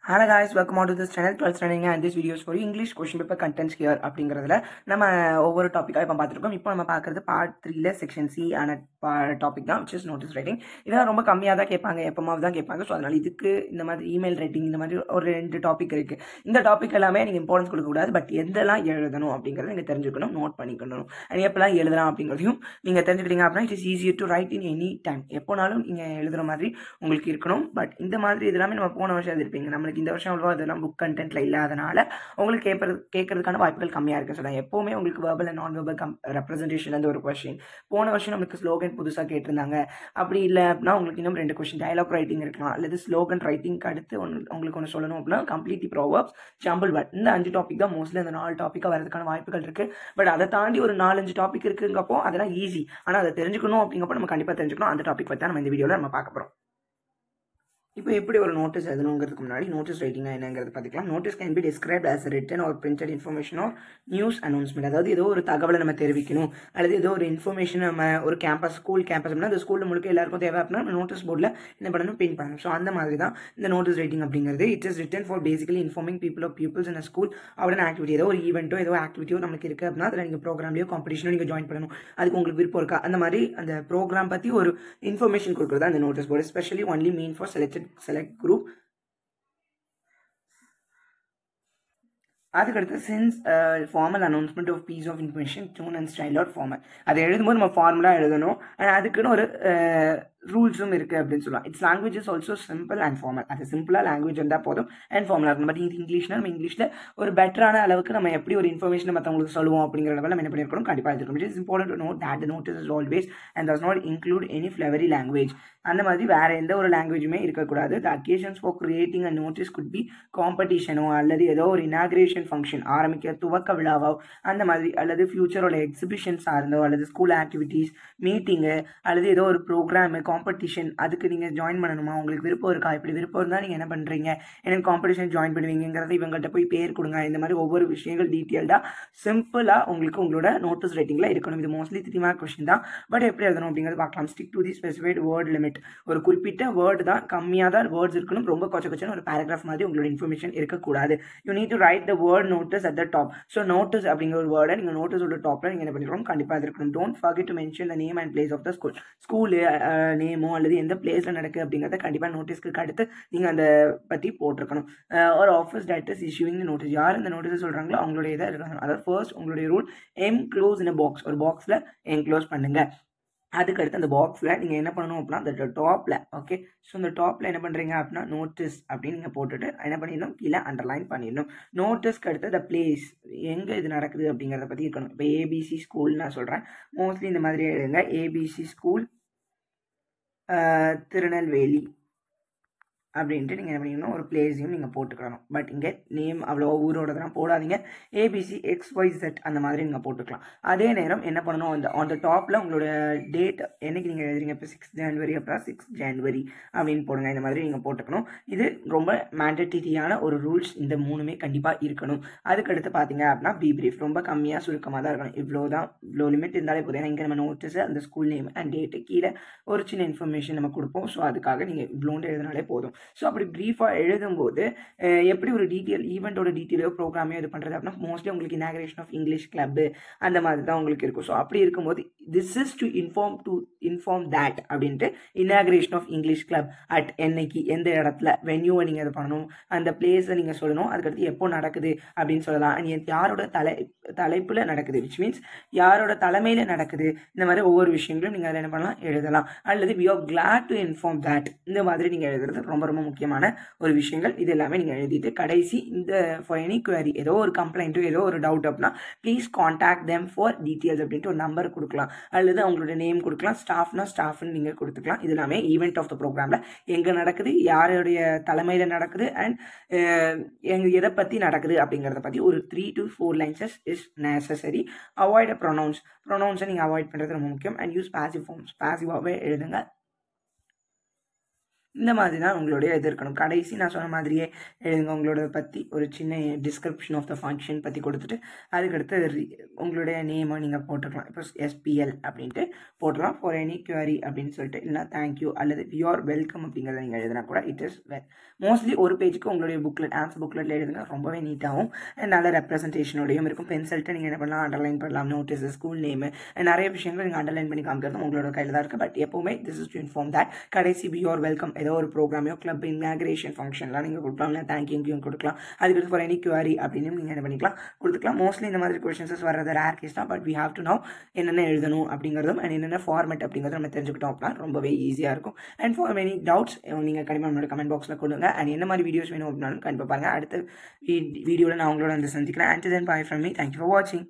Hello guys, welcome on to this channel 12th standing and this video is for you English question paper contents here அப்படிங்கறதுல நம்ம ஒவ்வொரு டாபிக்கா இப்ப பார்த்திருக்கோம். இப்போ நம்ம பார்க்கிறது பார்ட் 3ல செக்ஷன் C ஆன டாபிக் தான் which is notice writing. இதெல்லாம் ரொம்ப கம்மியா தான் கேட்பாங்க, எப்பமாவது தான் கேட்பாங்க. சோ அதனால இதுக்கு இந்த மாதிரி இமெயில் ரைட்டிங் இந்த மாதிரி ஒரு ரெண்டு டாபிக் இருக்கு. இந்த டாபிக் எல்லாமே நீங்க இம்பார்ட்டன்ஸ் கொடுக்க கூடாது, பட் எதெல்லாம் எழுதணும் அப்படிங்கறத நீங்க தெரிஞ்சுக்கணும், நோட் பண்ணிக்கணும். and எப்பலாம் எழுதலாம் அப்படிங்கறதையும் நீங்க தெரிஞ்சுக்கிட்டீங்க அப்படினா it is easier to write in any time. எப்போனாலும் நீங்க எழுதுற மாதிரி உங்களுக்கு இருக்கணும். பட் இந்த மாதிரி இதெல்லாம் நம்ம போன வருஷம் எழுதிருப்பீங்க, நமக்கு இந்த வருஷம் அவ்வளோ அதெல்லாம் புக் கண்டென்ட்ல இல்லாதனால உங்களுக்கு கேட்கறதுக்கான வாய்ப்புகள் கம்மியா இருக்கு. சொல்றேன் எப்பவுமே உங்களுக்கு வெர்பல் அண்ட் நான் வெர்பல் ரெப்ரஸன்டேஷன் அந்த ஒரு கொஸ்டின். போன வருஷம் நமக்கு ஸ்லோகன் புதுசா கேட்டிருந்தாங்க. அப்படி இல்லை அப்படின்னா உங்களுக்கு இன்னும் 2 கொஸ்டின் டயலாக் ரைட்டிங் இருக்கலாம், அல்லது ஸ்லோகன் ரைட்டிங்க்கு அடுத்து உங்களுக்கு ஒன்று சொல்லணும் அப்படின்னா கம்ப்ளீட்லி ப்ரோவர்ப்ஸ், ஜம்பிள் வேர்ட். இந்த 5 டாபிக் தான் மோஸ்ட்லி அந்த 4 டாப்பிக்காக வரதுக்கான வாய்ப்புகள் இருக்கு. பட் அதை தாண்டி ஒரு 4-5 டாபிக் இருக்குங்கப்போ அதெல்லாம் ஈஸி. ஆனால் அதை தெரிஞ்சுக்கணும் அப்படிங்கப்போ நம்ம கண்டிப்பாக தெரிஞ்சுக்கணும். அந்த டாபிக் பற்றி நம்ம இந்த வீடியோவில் நம்ம பார்க்க போகிறோம். இப்போ எப்படி ஒரு நோட்டீஸ் எழுதணுங்கிறதுக்கு முன்னாடி நோட்டீஸ் ரைட்டிங் என்னங்கிறது பார்த்துக்கலாம். Notice can be described as written or printed information or news announcement. அதாவது ஏதோ ஒரு தகவலை நம்ம தெரிவிக்கணும், அல்லது ஏதோ ஒரு இன்ஃபர்மேஷன் நம்ம ஒரு கேம்பஸ் ஸ்கூல் கேம்பஸ் அப்படின்னா அந்த ஸ்கூலில் முழுக்க எல்லாருக்கும் தேவை அப்படின்னா நம்ம நோட்டீஸ் போர்டில் என்ன பண்ணணும், பிரிண்ட் பண்ணணும். ஸோ அந்த மாதிரி தான் இந்த நோட்டீஸ் ரைட்டிங் அப்படிங்கிறது. It is written for basically informing people of peoples in school அப்படின்னு ஆக்டிவிட்டி. ஏதோ ஒரு ஈவெண்ட்டோ ஏதோ ஆக்டிவிட்டியோ நமக்கு இருக்குது அப்படின்னா அதில் நீங்கள் ப்ரோக்ராம்லையோ காம்படிஷனோ நீங்கள் ஜாயின் பண்ணணும். அதுக்கு உங்களுக்கு விருப்பம் இருக்கா, அந்த மாதிரி அந்த ப்ரோக்ராம் பற்றி ஒரு இன்ஃபர்மேஷன் கொடுக்குறது அந்த notice board. Especially only mean for select group. அதுக்கடுத்து since formal announcement of piece of information tone and style are formal. அதை எழுதும்போது நம்ம ஃபார்மலாக எழுதணும். அதுக்குன்னு ஒரு ரூல்ஸும் இருக்குது அப்படின்னு சொல்லலாம். It's language is also simple and formal. அது சிம்பிளாக லாங்குவேஜ் இருந்தால் போதும் அண்ட் ஃபார்மலாக இருக்கணும். பட் இது இங்கிலீஷ்னா நம்ம இங்கிலீஷில் ஒரு பெட்டரான அளவுக்கு நம்ம எப்படி ஒரு இன்ஃபர்மேஷன் மற்றவங்களுக்கு சொல்லுவோம் அப்படிங்கிற லெவலில் நம்ம என்ன பண்ணியிருக்கணும், கண்டிப்பாக இருக்கணும். It is important to note that the notice is always and does not include any flowery language. அந்த மாதிரி வேற எந்த ஒரு லாங்குவேஜுமே இருக்கக்கூடாது. The occasions for creating a notice could be காம்படிஷனோ, அல்லது ஏதோ ஒரு இனாகிரேஷன் ஃபங்க்ஷன் ஆரம்பிக்க துவக்க விழாவோ அந்த மாதிரி, அல்லது ஃபியூச்சரோட எக்ஸிபிஷன்ஸாக இருந்தோ, அல்லது ஸ்கூல் ஆக்டிவிட்டீஸ், மீட்டிங்கு, அல்லது ஏதோ ஒரு ப்ரோக்ராமு காம்படிஷன் அதுக்கு நீங்கள் ஜாயின் பண்ணணுமா, உங்களுக்கு விருப்பம் இருக்கா, இப்படி விருப்பம் இருந்தால் நீங்கள் என்ன பண்ணுறீங்க, எனக்கு காம்படிஷன் ஜாயின் பண்ணுவீங்கிறத இவங்கள்ட்ட போய் பேர் கொடுங்க. இந்த மாதிரி ஒவ்வொரு விஷயங்கள் டீட்டெயில்டாக சிம்பிளாக உங்களுக்கு உங்களோட நோட்டீஸ் ரைட்டிங்கில் இருக்கணும். இது மோஸ்ட்லி 3 மார்க் கொஸ்டின் தான். பட் எப்படி எழுதணும் அப்படிங்கிறது பார்க்கலாம். Stick to the specified word limit. ஒரு குறிப்பிட்ட வேர்டு தான், கம்மியாக தான் வேர்ட்ஸ் இருக்கணும். ரொம்ப கொச்சன்னு ஒரு பேராகிராஃப் மாதிரி உங்களோட இன்ஃபர்மேஷன் இருக்கக்கூடாது. You need to right the word notice at the top. So notice அப்படிங்கிற ஒரு வேர்டை நீங்கள் நோட்டீஸோட டாப்பில் நீங்கள் என்ன பண்ணிருக்கணும், கண்டிப்பாக இருக்கணும். Don't forget to mention the name and place of the school. School நேமோ அல்லது எந்த பிளேஸில் நடக்குது அப்படிங்கிறத கண்டிப்பாக நோட்டீஸ்க்கு அடுத்து நீங்கள் அதை பற்றி போட்டிருக்கணும். ஒரு ஆஃபீஸ் டைரக்டர்ஸ் இஷ்யூவிங் நோட்டீஸ். யார் இந்த நோட்டீஸ் சொல்கிறாங்களோ அவங்களுடைய இதாக இருக்கணும். அதாவது ஃபர்ஸ்ட் உங்களுடைய ரூல் என்க்ளோஸ் இன் அ பாக்ஸ். ஒரு பாக்ஸில் என்க்ளோஸ் பண்ணுங்க. அதுக்கடுத்து அந்த பாக்ஸில் நீங்கள் என்ன பண்ணணும் அப்படின்னா அந்த டாப்பில், ஓகே, ஸோ இந்த டாப்பில் என்ன பண்ணுறீங்க அப்படின்னா நோட்டீஸ் அப்படின்னு நீங்கள் போட்டுட்டு என்ன பண்ணிடணும், கீழே அண்டர்லைன் பண்ணிடணும். நோட்டீஸ்க்கு அடுத்து த பிளேஸ், எங்கே இது நடக்குது அப்படிங்கிறத பற்றி இருக்கணும். இப்போ ஏபிசி ஸ்கூல் நான் சொல்கிறேன், மோஸ்ட்லி இந்த மாதிரி எழுதுங்க. ஏபிசி ஸ்கூல் திருநெல்வேலி அப்படின்ட்டு நீங்கள் என்ன பண்ணிக்கணும், ஒரு பிளேஸையும் நீங்கள் போட்டுக்கலாம். பட் இங்கே நேம் அவ்வளோ ஊரோட தான் போடாதீங்க. ஏபிசி XYZ அந்த மாதிரி நீங்கள் போட்டுக்கலாம். அதே நேரம் என்ன பண்ணணும், அந்த டாப்பில் உங்களோட டேட் என்னைக்கு நீங்கள் எழுதுறீங்க. இப்போ 6 ஜனவரி அப்புறம் 6 ஜனவரி அப்படின்னு போடுங்க. இந்த மாதிரி நீங்கள் போட்டுக்கணும். இது ரொம்ப மேண்டட்டரியான ஒரு ரூல்ஸ். இந்த 3மே கண்டிப்பாக இருக்கணும். அதுக்கடுத்து பார்த்தீங்க அப்படின்னா பி பிரீஃப். ரொம்ப கம்மியாக சுருக்கமாக தான் இருக்கணும். இவ்வளோ லிமிட் இருந்தாலே போதும். ஏன்னா இங்கே நம்ம நோட்டீஸ் அந்த ஸ்கூல் நேம் அண்ட் டேட்டு கீழே ஒரு சின்ன இன்ஃபர்மேஷன் நம்ம கொடுப்போம். ஸோ அதுக்காக நீங்கள் இவ்வளோண்டு எழுதினாலே போதும். ஸோ அப்படி ப்ரீஃபாக எழுதும்போது எப்படி ஒரு டீட்டெயில் ஈவெண்ட்டோட டீட்டெயிலோ ப்ரோக்ராமையோ இது பண்ணுறது அப்படின்னா மோஸ்ட்லி உங்களுக்கு இனாகிரேஷன் ஆஃப் இங்கிலீஷ் கிளப்பு அந்த மாதிரி தான் உங்களுக்கு இருக்கும். ஸோ அப்படி இருக்கும்போது this is to inform that அப்படின்ட்டு inauguration of English club at என்னைக்கு எந்த இடத்துல வென்யூவை நீங்கள் இது பண்ணணும், அந்த பிளேஸை நீங்கள் சொல்லணும். அதுக்கடுத்து எப்போ நடக்குது அப்படின்னு சொல்லலாம். அண்ட் யாரோட தலைப்பில் நடக்குது, விச் மீன்ஸ் யாரோட தலைமையில் நடக்குது. இந்த மாதிரி ஒவ்வொரு விஷயங்களும் நீங்கள் அதில் என்ன பண்ணலாம், எழுதலாம். அல்லது we are glad to inform that. இந்த மாதிரி நீங்கள் எழுதுறது ரொம்ப ரொம்ப முக்கியமான ஒரு விஷயங்கள். இது எல்லாமே நீங்கள் எழுதிட்டு கடைசி இந்த ஃபார் எனி குவரி, ஏதோ ஒரு கம்ப்ளைண்ட்டோ ஏதோ ஒரு டவுட் அப்படின்னா please contact them for details அப்படின்ட்டு ஒரு நம்பர் கொடுக்கலாம். அல்லது அவங்களோட நேம் கொடுக்கலாம். ஸ்டாஃப்னா ஸ்டாஃப்னு நீங்கள் கொடுத்துக்கலாம். இது எல்லாமே ஈவெண்ட் ஆஃப் த ப்ரோக்ராமில் எங்கே நடக்குது, யாருடைய தலைமையில் நடக்குது அண்ட் எதை பற்றி நடக்குது அப்படிங்கிறத பற்றி ஒரு 3 to 4 lines is necessary. Avoid a ப்ரொனவுன்ஸை நீங்கள் அவாய்ட் பண்ணுறது ரொம்ப முக்கியம். And use passive forms. பாசிவாகவே எழுதுங்க. இந்த மாதிரி தான் உங்களுடைய இது இருக்கணும். கடைசி நான் சொன்ன மாதிரியே எழுதுங்க. உங்களோட பற்றி ஒரு சின்ன டிஸ்கிரிப்ஷன் ஆஃப் த ஃபங்க்ஷன் பற்றி கொடுத்துட்டு அதுக்கடுத்து உங்களுடைய நேமை நீங்கள் போட்டுக்கலாம். இப்போ SPL அப்படின்ட்டு போட்டலாம். ஃபார் எனி குவரி அப்படின்னு சொல்லிட்டு, இல்லைனா தேங்க்யூ அல்லது யூஆர் வெல்கம் அப்படிங்கிறத நீங்கள் எழுதினா கூட இட் இஸ் வெல். மோஸ்ட்லி ஒரு பேஜுக்கு உங்களுடைய புக்லெட் ஆன்சர் புக்லெட்டில் எழுதுங்க. ரொம்பவே நீட்டாகவும் நல்ல ரெப்ரஸன்டேஷனோடையும் இருக்கும். பென்சில்ட்டு நீங்கள் என்ன பண்ணலாம், அண்டர்லைன் பண்ணலாம், நோட்டீஸ், ஸ்கூல் நேமு, நிறைய விஷயங்கள் நீங்கள் அண்டர்லைன் பண்ணி காமிக்கிறது உங்களோட கையில் தான் இருக்குது. பட் எப்போவுமே this is to inform that கடைசி யூஆர் வெல்கம் ஏதோ ஒரு ப்ரோக்ராமையோ கிளப் இனாகிரேஷன் ஃபங்க்ஷன்லாம் நீங்கள் கொடுக்கலாம். இல்லை தேங்க்யூ கொடுக்கலாம். அதுக்கு ஃபார் எனி குவரி அப்படின்னு நீங்கள் என்ன பண்ணிக்கலாம் கொடுத்துக்கலாம். மோஸ்ட்லி இந்த மாதிரி கொஷின்ஸஸ் வர்றது ரேர் கேஸ் தான். But we have to know என்னென்ன எழுதணும் அப்படிங்கிறதும் அண்ட் என்னென்ன ஃபார்மேட் அப்படிங்கிறத நம்ம தெரிஞ்சுக்கிட்டோம் அப்படின்னா ரொம்பவே ஈஸியாக இருக்கும். அண்ட் ஃபார் மெனி டவுட்ஸ் நீங்கள் கண்டிப்பாக நம்மளோட கமெண்ட் பாக்ஸில் கொடுங்க. அண்ட் என்ன மாதிரி வீடியோஸ் வேணும் அப்படின்னாலும் கண்டிப்பாக பாருங்கள். அடுத்த வீடியோவில் நான் உங்களோட வந்து சந்திக்கிறேன். And then by from me. Thank you for வாட்சிங்.